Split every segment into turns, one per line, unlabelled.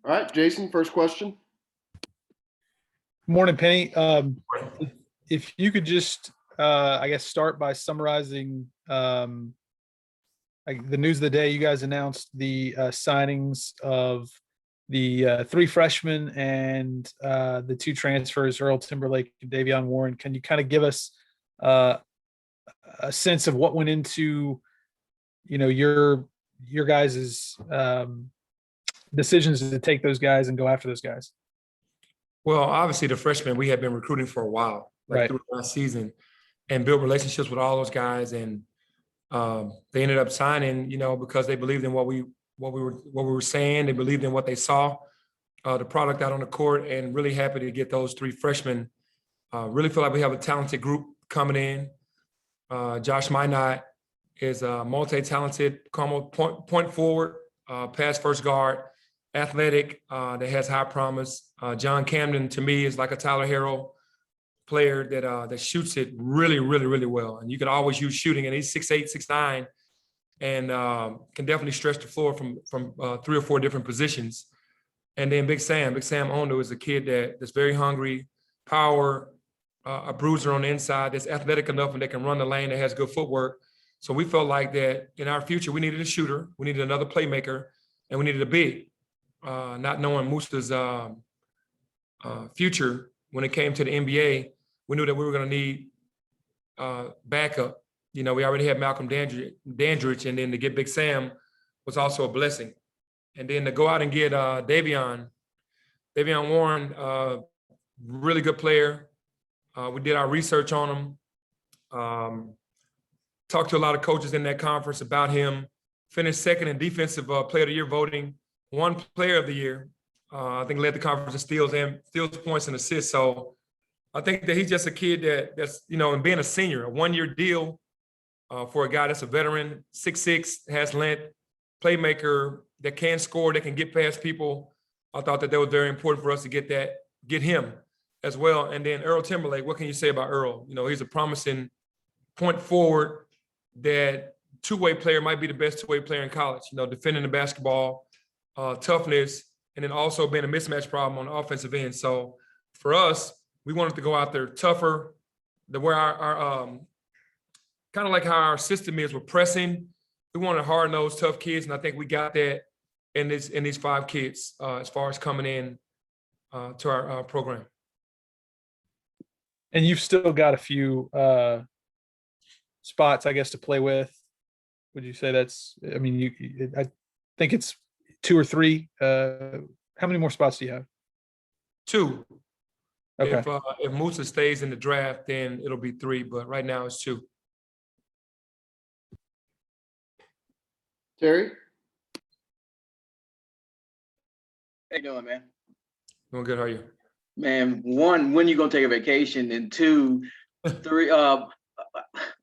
All right, Jason, first question.
Morning, Penny. If you could just, I guess, start by summarizing like the news of the day. You guys announced the signings of the three freshmen and the two transfers, Earl Timberlake and Davion Warren. Can you kind of give us a sense of what went into, your guys's decisions to take those guys and go after those guys?
Well, obviously the freshmen we had been recruiting for a while,
Right.
through last season, and built relationships with all those guys. And they ended up signing, because they believed in what we were saying. They believed in what they saw, the product out on the court, and really happy to get those three freshmen. Really feel like we have a talented group coming in. Josh Minot is a multi-talented point forward, pass first guard, athletic, that has high promise. John Camden, to me, is like a Tyler Harrell player that shoots it really, really, really well. And you can always use shooting. And he's 6'8", 6'9", and can definitely stretch the floor from 3 or 4 different positions. And then Big Sam Ondo is a kid that's very hungry, power, a bruiser on the inside, that's athletic enough and that can run the lane, that has good footwork. So we felt like that in our future, we needed a shooter, we needed another playmaker, and we needed a big. Not knowing Moose's future when it came to the NBA, we knew that we were going to need backup. We already had Malcolm Dandridge, and then to get Big Sam was also a blessing. And then to go out and get Davion Warren, really good player. We did our research on him. Talked to a lot of coaches in that conference about him. Finished second in defensive player of the year voting. One player of the year. I think led the conference in steals, points, and assists. So I think that he's just a kid that's and being a senior, a 1-year deal for a guy that's a veteran, 6'6", has length, playmaker that can score, that can get past people. I thought that was very important for us to get him as well. And then Earl Timberlake, what can you say about Earl? He's a promising point forward, that two-way player, might be the best two-way player in college, defending the basketball, toughness, and then also being a mismatch problem on the offensive end. So for us, we wanted to go out there tougher, where our kind of like how our system is with pressing. We wanted hard-nosed, tough kids, and I think we got that in these 5 kids as far as coming in to our program.
And you've still got a few spots, I guess, to play with. Would you say I think it's 2 or 3. How many more spots do you have?
2.
Okay.
If Musa stays in the draft, then it'll be 3, but right now it's 2.
Terry?
How you doing, man?
Doing good. How are you?
Man, 1, when you gonna take a vacation? And 2, 3,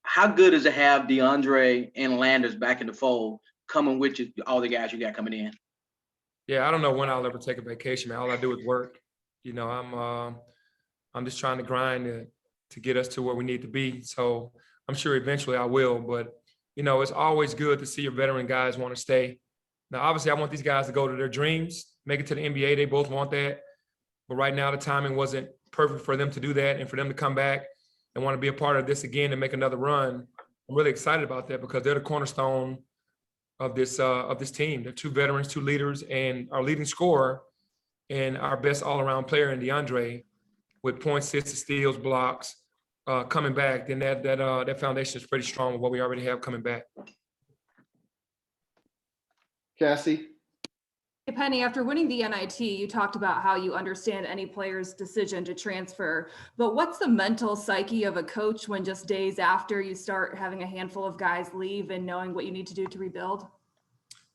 how good is to have DeAndre and Landers back in the fold, coming with you, all the guys you got coming in?
Yeah, I don't know when I'll ever take a vacation, man. All I do is work. I'm just trying to grind to get us to where we need to be. So I'm sure eventually I will. But it's always good to see your veteran guys want to stay. Now, obviously, I want these guys to go to their dreams, make it to the NBA. They both want that. But right now, the timing wasn't perfect for them to do that, and for them to come back and want to be a part of this again and make another run. I'm really excited about that, because they're the cornerstone of this team. They're 2 veterans, 2 leaders, and our leading scorer and our best all-around player in DeAndre, with points, assists, steals, blocks, coming back. Then that foundation is pretty strong with what we already have coming back.
Cassie?
Hey, Penny, after winning the NIT, you talked about how you understand any player's decision to transfer, but what's the mental psyche of a coach when just days after you start having a handful of guys leave and knowing what you need to do to rebuild?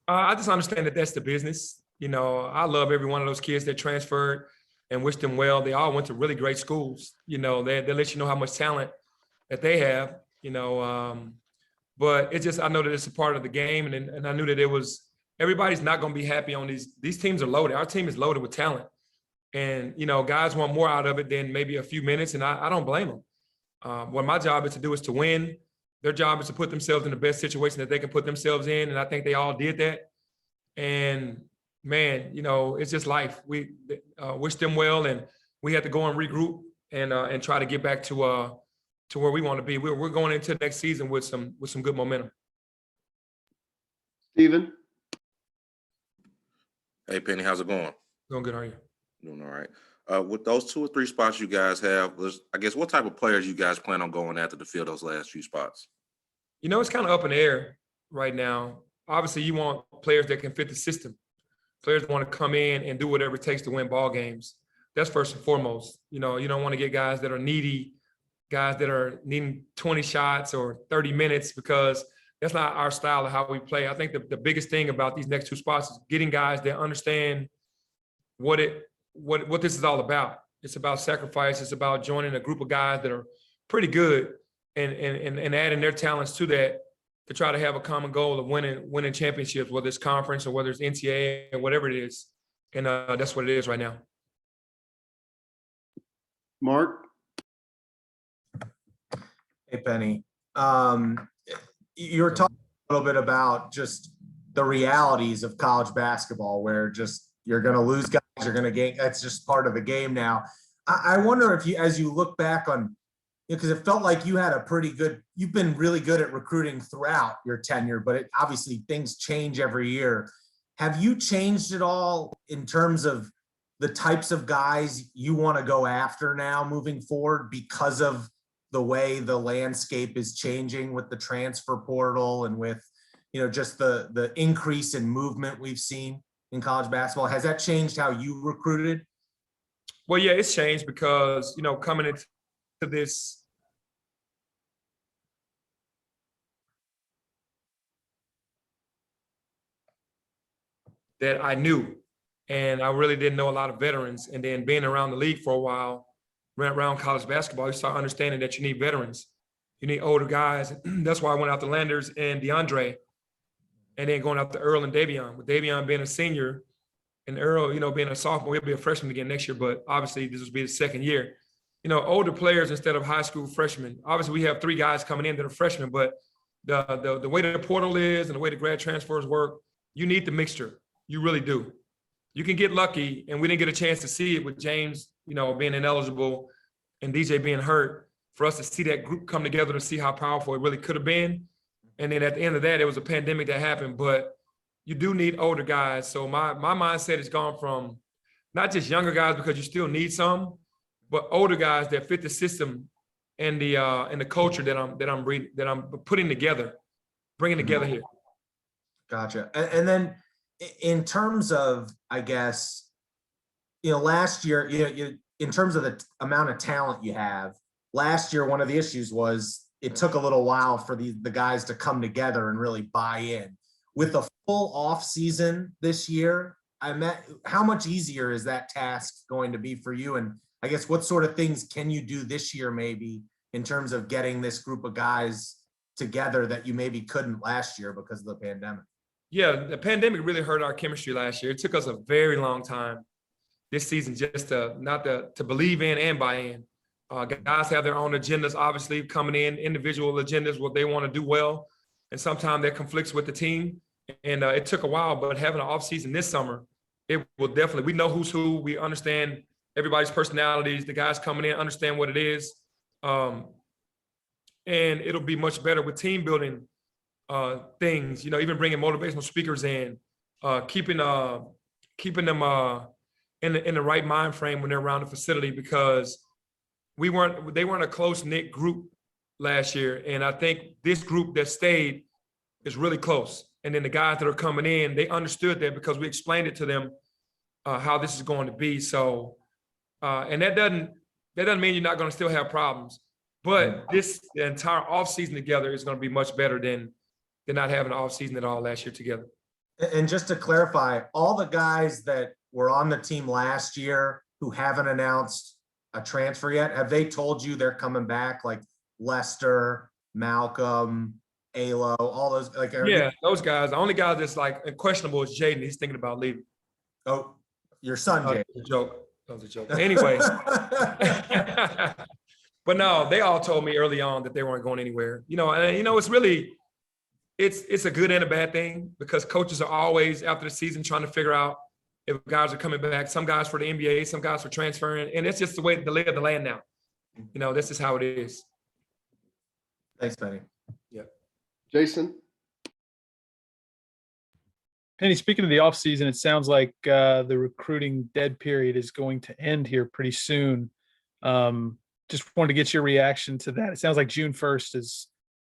I just understand that that's the business. I love every one of those kids that transferred and wish them well. They all went to really great schools. They let you know how much talent that they have, but it's just, I know that it's a part of the game. And I knew that everybody's not going to be happy on these teams are loaded. Our team is loaded with talent, and, guys want more out of it than maybe a few minutes. And I don't blame them. What my job is to do is to win. Their job is to put themselves in the best situation that they can put themselves in. And I think they all did that. And, man, it's just life. We wish them well, and we had to go and regroup and try to get back to where we want to be. We're going into next season with some good momentum.
Steven?
Hey, Penny, how's it going?
Doing good, how are you?
Doing all right. With those 2 or 3 spots you guys have, I guess, what type of players you guys plan on going after to fill those last few spots?
It's kind of up in the air right now. Obviously, you want players that can fit the system. Players that want to come in and do whatever it takes to win ball games. That's first and foremost. You don't want to get guys that are needy, guys that are needing 20 shots or 30 minutes, because that's not our style of how we play. I think the biggest thing about these next 2 spots is getting guys that understand what this is all about. It's about sacrifice. It's about joining a group of guys that are pretty good and adding their talents to that to try to have a common goal of winning championships, whether it's conference or whether it's NCAA or whatever it is. And that's what it is right now.
Mark?
Hey, Penny. You were talking a little bit about just the realities of college basketball, where just you're going to lose guys, you're going to gain. That's just part of the game now. I wonder if as you look back on, because it felt like you've been really good at recruiting throughout your tenure, but obviously things change every year. Have you changed at all in terms of the types of guys you want to go after now moving forward because of the way the landscape is changing with the transfer portal and with, just the increase in movement we've seen in college basketball? Has that changed how you recruited?
Well, yeah, it's changed because, coming into this that I knew, and I really didn't know a lot of veterans. And then being around the league for a while, around college basketball, you start understanding that you need veterans. You need older guys. That's why I went out to Landers and DeAndre, and then going out to Earl and Davion. With Davion being a senior and Earl, being a sophomore, he'll be a freshman again next year, but obviously this will be his second year. Older players instead of high school freshmen. Obviously, we have 3 guys coming in that are freshmen, but the way the portal is and the way the grad transfers work, you need the mixture. You really do. You can get lucky, and we didn't get a chance to see it with James, being ineligible and DJ being hurt, for us to see that group come together to see how powerful it really could have been. And then at the end of that, it was a pandemic that happened, but you do need older guys. So my mindset has gone from not just younger guys, because you still need some, but older guys that fit the system and the culture that I'm putting together, bringing together here.
Gotcha. And then in terms of, I guess, last year, in terms of the amount of talent you have, last year, one of the issues was it took a little while for the guys to come together and really buy in. With a full off season this year, how much easier is that task going to be for you? And I guess what sort of things can you do this year, maybe, in terms of getting this group of guys together that you maybe couldn't last year because of the pandemic?
Yeah, the pandemic really hurt our chemistry last year. It took us a very long time this season just to believe in and buy in. Guys have their own agendas, obviously, coming in, individual agendas, what they want to do well. And sometimes that conflicts with the team. And it took a while, but having an offseason this summer, it will definitely, we know who's who. We understand everybody's personalities. The guys coming in understand what it is. And it'll be much better with team building things, even bringing motivational speakers in, keeping them in the right mind frame when they're around the facility, because they weren't a close-knit group last year. And I think this group that stayed is really close. And then the guys that are coming in, they understood that because we explained it to them how this is going to be. So, and that doesn't mean you're not going to still have problems, but the entire offseason together is going to be much better than not having an offseason at all last year together.
And just to clarify, all the guys that were on the team last year who haven't announced a transfer yet, have they told you they're coming back? Like Lester, Malcolm, Alo, all those, like,
yeah, those guys. The only guy that's like questionable is Jaden. He's thinking about leaving.
Oh, your son, Jaden.
That was a joke. Anyways, but no, they all told me early on that they weren't going anywhere. It's really, it's a good and a bad thing, because coaches are always after the season trying to figure out if guys are coming back. Some guys for the NBA, some guys for transferring, and it's just the way the lay of the land now. This is how it is.
Thanks, Benny.
Jason?
Penny, speaking of the offseason, it sounds like the recruiting dead period is going to end here pretty soon. Just wanted to get your reaction to that. It sounds like June 1st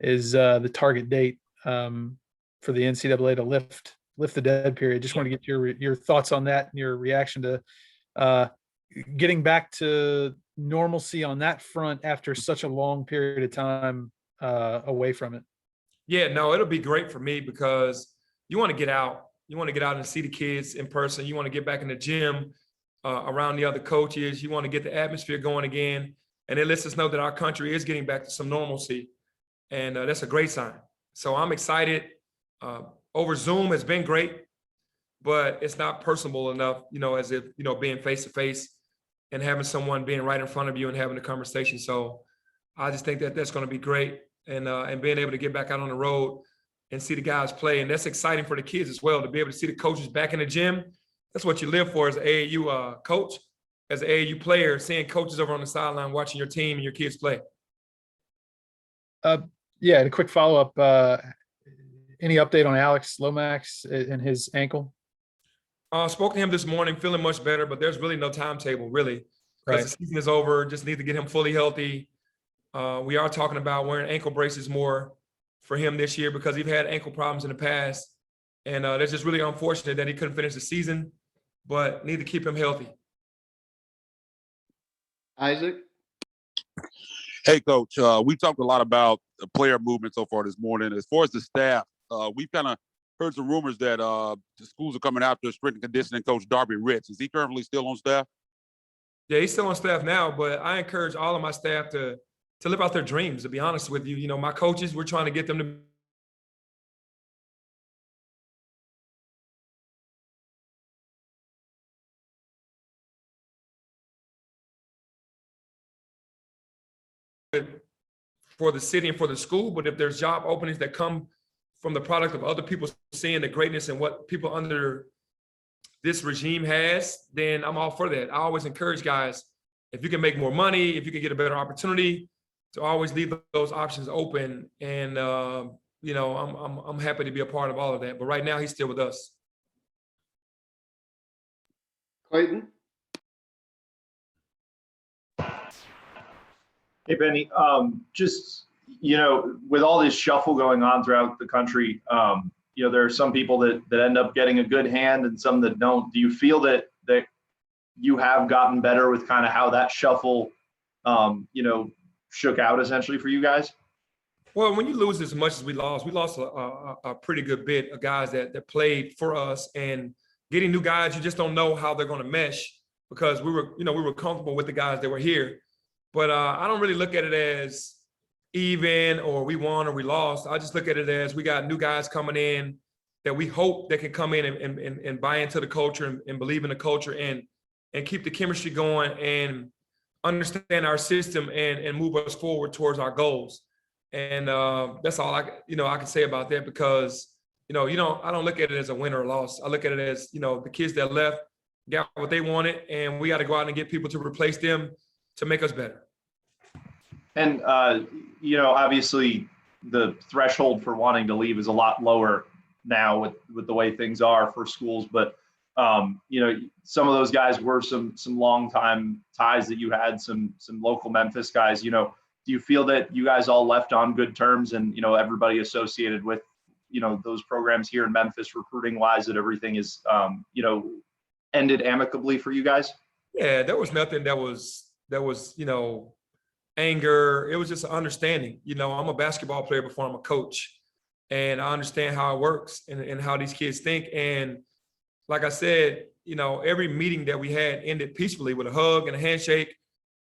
is the target date for the NCAA to lift the dead period. Just want to get your thoughts on that and your reaction to getting back to normalcy on that front after such a long period of time away from it.
Yeah, no, it'll be great for me because you want to get out. You want to get out and see the kids in person. You want to get back in the gym around the other coaches. You want to get the atmosphere going again. And it lets us know that our country is getting back to some normalcy. And that's a great sign. So I'm excited. Over Zoom has been great, but it's not personable enough, as if, being face-to-face and having someone being right in front of you and having a conversation. So I just think that that's going to be great. And being able to get back out on the road and see the guys play. And that's exciting for the kids as well, to be able to see the coaches back in the gym. That's what you live for as an AAU coach, as an AAU player, seeing coaches over on the sideline watching your team and your kids play.
Yeah, and a quick follow-up. Any update on Alex Lomax and his ankle?
Spoke to him this morning, feeling much better, but there's really no timetable, really. Because the season is over, just need to get him fully healthy. We are talking about wearing ankle braces more for him this year because he's had ankle problems in the past. And that's just really unfortunate that he couldn't finish the season, but need to keep him healthy.
Isaac?
Hey, Coach, we talked a lot about the player movement so far this morning. As far as the staff, we've kind of heard some rumors that the schools are coming after strength and conditioning coach Darby Ritz. Is he currently still on staff?
Yeah, he's still on staff now, but I encourage all of my staff to live out their dreams, to be honest with you. My coaches, we're trying to get them to for the city and for the school, but if there's job openings that come from the product of other people seeing the greatness and what people under this regime has, then I'm all for that. I always encourage guys, if you can make more money, if you can get a better opportunity, to always leave those options open. And I'm happy to be a part of all of that. But right now, he's still with us.
Clayton?
Hey, Benny, with all this shuffle going on throughout the country, there are some people that end up getting a good hand and some that don't. Do you feel that you have gotten better with kind of how that shuffle, shook out essentially for you guys?
Well, when you lose as much as we lost a pretty good bit of guys that played for us, and getting new guys, you just don't know how they're going to mesh because we were comfortable with the guys that were here. But I don't really look at it as even or we won or we lost. I just look at it as we got new guys coming in that we hope they can come in and buy into the culture and believe in the culture and keep the chemistry going and understand our system and move us forward towards our goals. And that's all I can say about that because, I don't look at it as a win or a loss. I look at it as, the kids that left got what they wanted and we got to go out and get people to replace them to make us better.
And, obviously the threshold for wanting to leave is a lot lower now with the way things are for schools. But, some of those guys were some longtime ties that you had, some local Memphis guys. Do you feel that you guys all left on good terms and, everybody associated with, those programs here in Memphis recruiting wise, that everything is, ended amicably for you guys?
Yeah, there was nothing that was, anger. It was just an understanding. I'm a basketball player before I'm a coach, and I understand how it works and how these kids think. And like I said, every meeting that we had ended peacefully with a hug and a handshake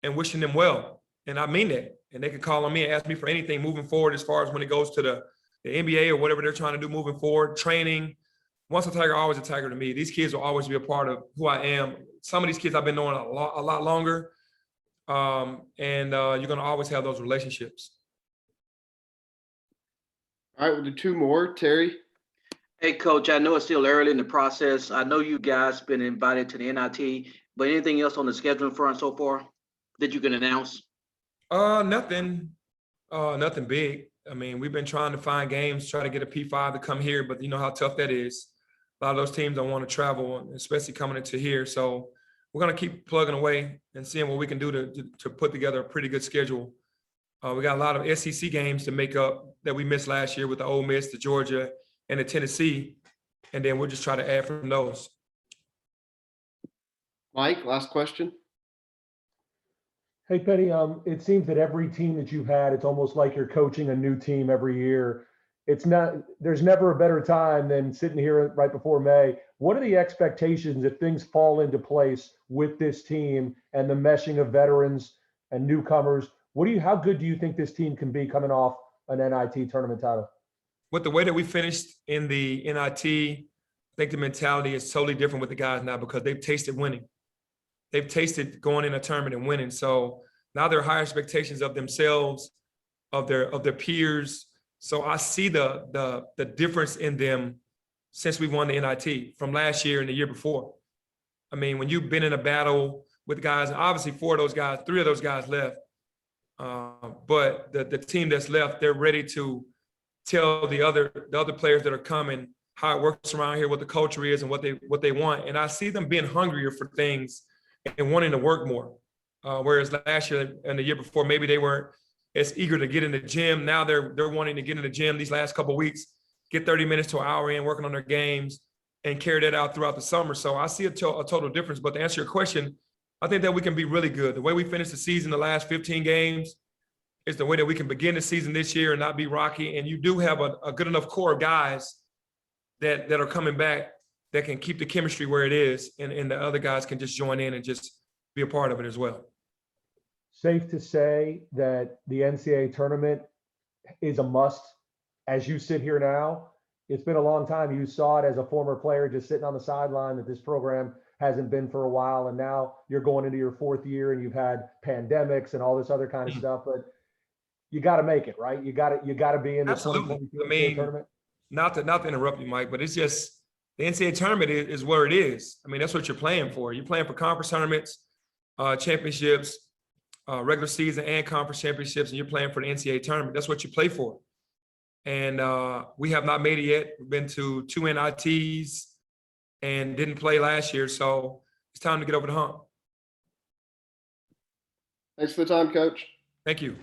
and wishing them well. And I mean that. And they can call on me and ask me for anything moving forward as far as when it goes to the NBA or whatever they're trying to do moving forward, training. Once a Tiger, always a Tiger to me. These kids will always be a part of who I am. Some of these kids I've been knowing a lot longer. And you're going to always have those relationships.
All right, we'll do two more. Terry?
Hey, Coach, I know it's still early in the process. I know you guys been invited to the NIT, but anything else on the scheduling front so far that you can announce?
Nothing big. I mean, we've been trying to find games, try to get a P5 to come here, but you know how tough that is. A lot of those teams don't want to travel, especially coming into here. So we're going to keep plugging away and seeing what we can do to put together a pretty good schedule. We got a lot of SEC games to make up that we missed last year with the Ole Miss, the Georgia, and the Tennessee. And then we'll just try to add from those.
Mike, last question.
Hey, Penny, it seems that every team that you've had, it's almost like you're coaching a new team every year. There's never a better time than sitting here right before May. What are the expectations if things fall into place with this team and the meshing of veterans and newcomers? How good do you think this team can be coming off an NIT tournament title?
With the way that we finished in the NIT, I think the mentality is totally different with the guys now because they've tasted winning. They've tasted going in a tournament and winning. So now there are higher expectations of themselves, of their peers. So I see the difference in them since we won the NIT from last year and the year before. I mean, when you've been in a battle with guys, and obviously 3 of those guys left. But the team that's left, they're ready to tell the other players that are coming how it works around here, what the culture is, and what they want. And I see them being hungrier for things and wanting to work more. Whereas last year and the year before, maybe they weren't as eager to get in the gym. Now they're wanting to get in the gym these last couple of weeks, get 30 minutes to an hour in working on their games, and carry that out throughout the summer. So I see a total difference. But to answer your question, I think that we can be really good. The way we finished the season, the last 15 games, is the way that we can begin the season this year and not be rocky. And you do have a good enough core of guys that are coming back that can keep the chemistry where it is, and the other guys can just join in and just be a part of it as well.
Safe to say that the NCAA tournament is a must as you sit here now. It's been a long time. You saw it as a former player just sitting on the sideline that this program hasn't been for a while. And now you're going into your 4th year and you've had pandemics and all this other kind of stuff, but you got to make it, right? You got to be in the 2022 NCAA tournament.
Not to interrupt you, Mike, but it's just the NCAA tournament is where it is. I mean, that's what you're playing for. You're playing for conference tournaments, championships, regular season and conference championships, and you're playing for the NCAA tournament. That's what you play for. And we have not made it yet. We've been to 2 NITs and didn't play last year. So it's time to get over the hump.
Thanks for the time, Coach.
Thank you.